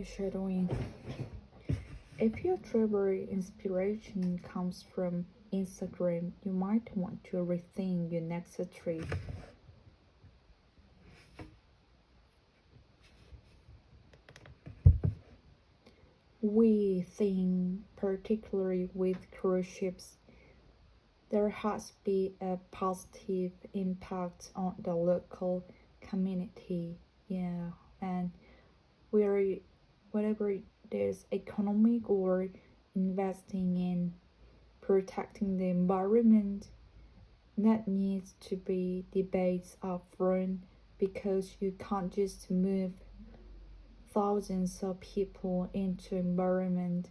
Shadowing. If your travel inspiration comes from Instagram, you might want to rethink your next trip. We think, particularly with cruise ships, there has been a positive impact on the local community. Yeah, and where whatever it is, economic or investing in protecting the environment, that needs to be debates upfront because you can't just move thousands of people into environment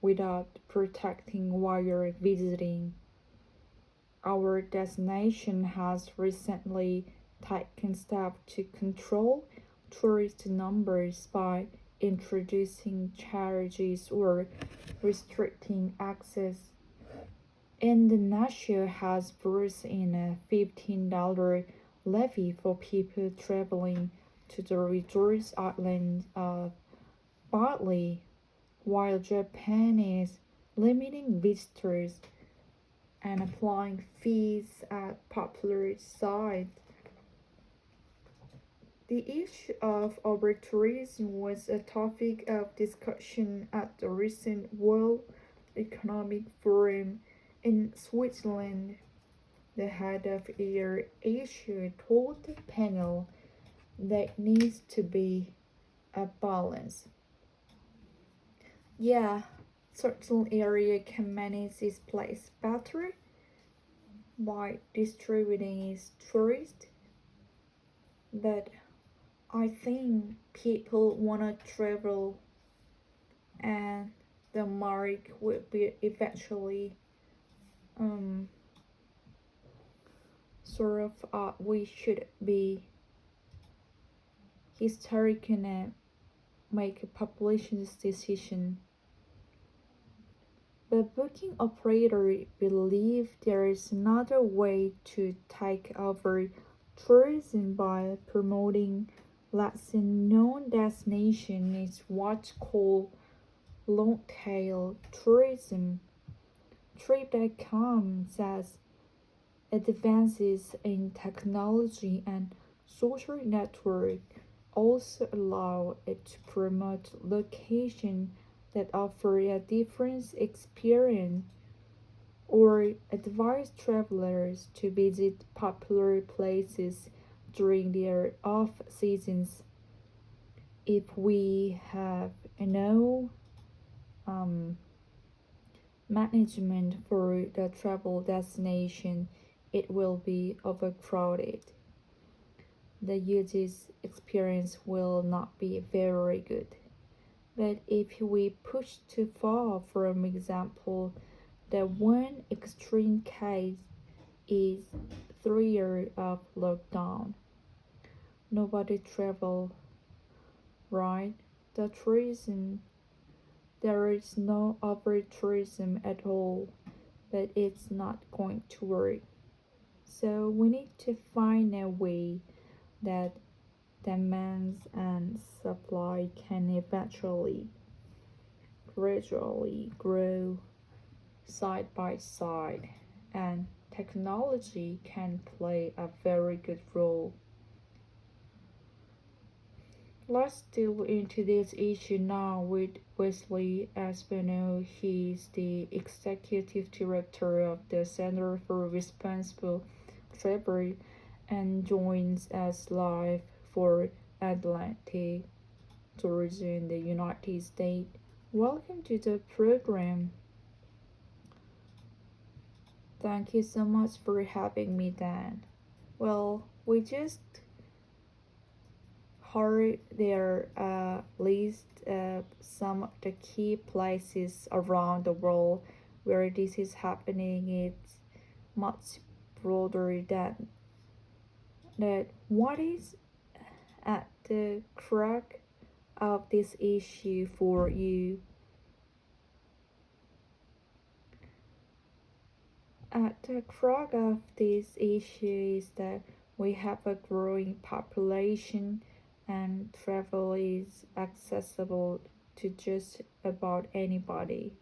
without protecting while you're visiting. Our destination has recently taken steps to control tourist numbers by introducing charges or restricting access. Indonesia has brought in a $15 levy for people traveling to the resort island of Bali, while Japan is limiting visitors and applying fees at popular sites. The issue of over-tourism was a topic of discussion at the recent World Economic Forum in Switzerland. The head of Air Asia told the panel there needs to be a balance. Yeah, certain area can manage its place better by distributing its tourists, but I think people wanna travel and the mark will be eventually sort of we should be historic and make a population's decision. But booking operator believe there is another way to take over tourism by promoting lesser known destination is what's called long tail tourism. Trip.com says advances in technology and social network also allow it to promote locations that offer a different experience or advise travelers to visit popular places during their off seasons. If we have no management for the travel destination, it will be overcrowded. The user's experience will not be very good. But if we push too far, for example, the one extreme case is 3 years of lockdown. Nobody travel, right? The tourism, there is no over tourism at all, but it's not going to work. So we need to find a way that demand and supply can eventually gradually grow side by side, and technology can play a very good role. Let's delve into this issue now with Wesley Espino. He's the executive director of the Center for Responsible Travel and joins us live for Atlantic Tourism in the United States. Welcome to the program. Thank you so much for having me, Dan. Well, we just heard their list some of the key places around the world where this is happening. It's much broader than that. What is at the crux of this issue for you? At the crux of this issue is that we have a growing population and travel is accessible to just about anybody.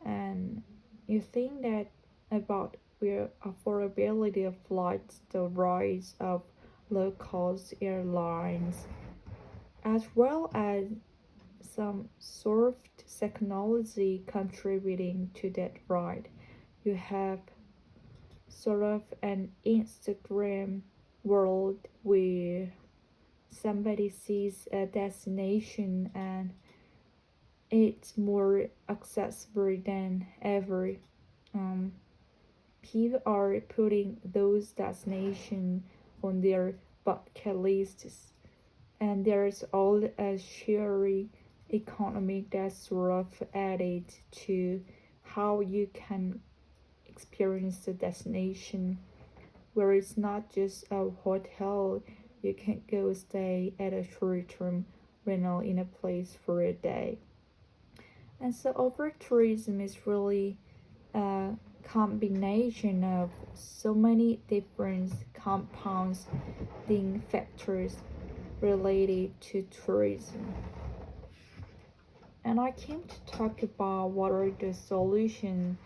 And you think that about the affordability of flights, the rise of low cost airlines, as well as some soft technology contributing to that ride. You have sort of an Instagram world where somebody sees a destination and it's more accessible than ever. Um, People are putting those destinations on their bucket lists, and there's all a sharing economy that's sort of added to how you can experience the destination, where it's not just a hotel. You can go stay at a short-term rental in a place for a day. And so over tourism is really a combination of so many different compounding factors related to tourism. And I came to talk about what are the solutions,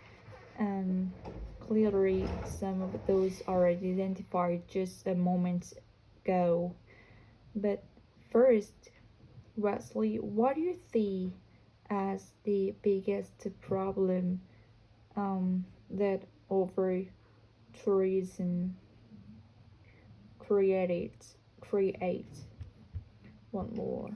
and clearly some of those are identified just a moment ago. But first, Wesley, what do you see as the biggest problem that over tourism creates one more?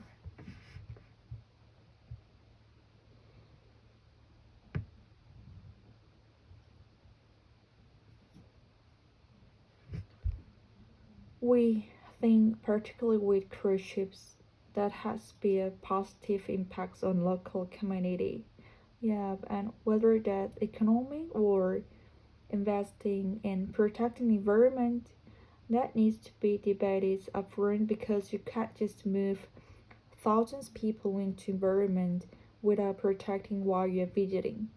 We think particularly with cruise ships that has been a positive impacts on local community. Yeah, and whether that's economic or investing in protecting the environment, that needs to be debated upfront because you can't just move thousands of people into environment without protecting while you're visiting.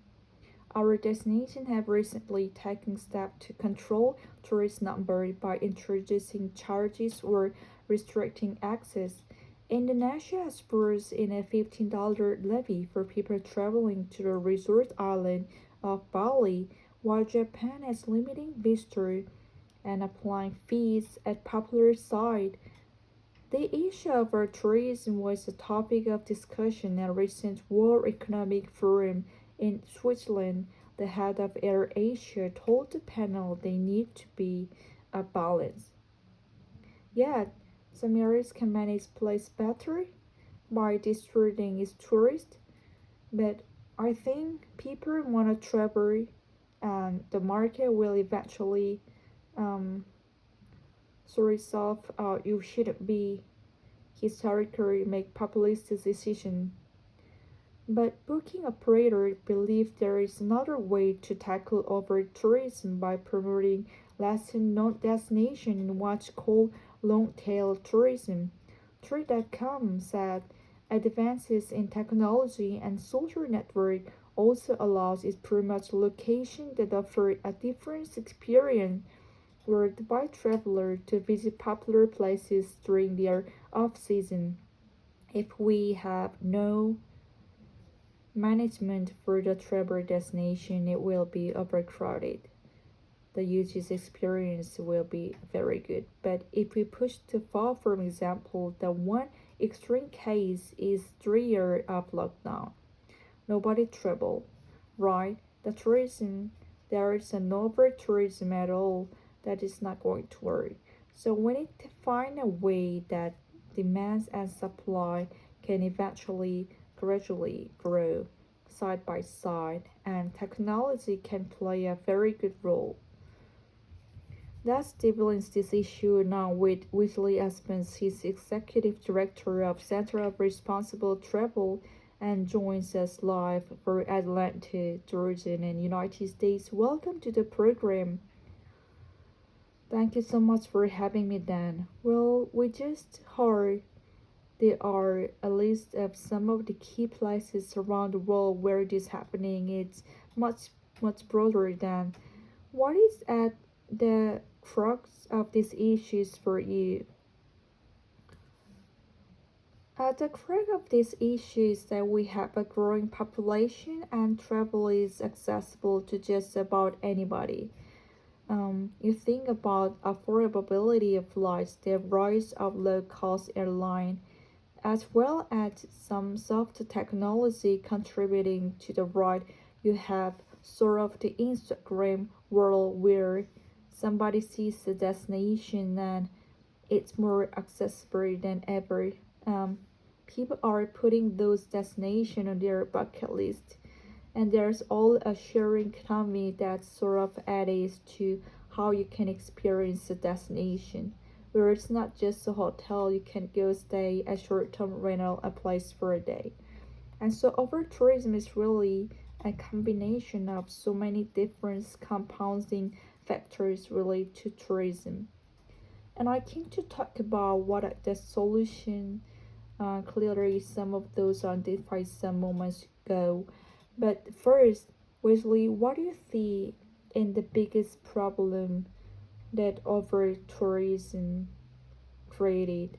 Our destination have recently taken steps to control tourist numbers by introducing charges or restricting access. Indonesia has brought in a $15 levy for people traveling to the resort island of Bali, while Japan is limiting visitors and applying fees at popular sites. The issue of tourism was a topic of discussion at a recent World Economic Forum in Switzerland. The head of AirAsia told the panel they need to be a balance. Yet, some areas can manage place better by distributing its tourists, but I think people want to travel and the market will eventually um, solve you shouldn't be historically make populist decision. But booking operators believe there is another way to tackle over tourism by promoting lesser-known destinations in what's called long-tail tourism. Trip.com said advances in technology and social network also allows its promote locations that offer a different experience by travelers to visit popular places during their off-season. If we have no management for the travel destination, it will be overcrowded. The user's experience will be very good. But if we push too far, for example, the one extreme case is 3 years of lockdown. Nobody travel, right? The tourism, there is no over tourism at all. That is not going to work. So we need to find a way that demand and supply can eventually gradually grow side by side, and technology can play a very good role. That's dealing this issue now with Wesley Espens, his executive director of Center of Responsible Travel, and joins us live for Atlanta, Georgia, and United States. Welcome to the program. Thank you so much for having me, Dan. Well, we just heard there are a list of some of the key places around the world where this is happening. It's much broader than what is at the crux of these issues for you. At the crux of this issue is that we have a growing population and travel is accessible to just about anybody. You think about affordability of flights, the rise of low-cost airline, as well as some soft technology contributing to the rise. You have sort of the Instagram world where somebody sees a destination and it's more accessible than ever. Um, People are putting those destinations on their bucket list, and there's all a sharing economy that sort of adds to how you can experience a destination, where it's not just a hotel, you can go stay a short-term rental a place for a day. And so over tourism is really a combination of so many different compounding factors related to tourism. And I came to talk about what are the solution. Clearly, some of those are identified some moments ago. But first, Wesley, what do you see in the biggest problem that over tourism created?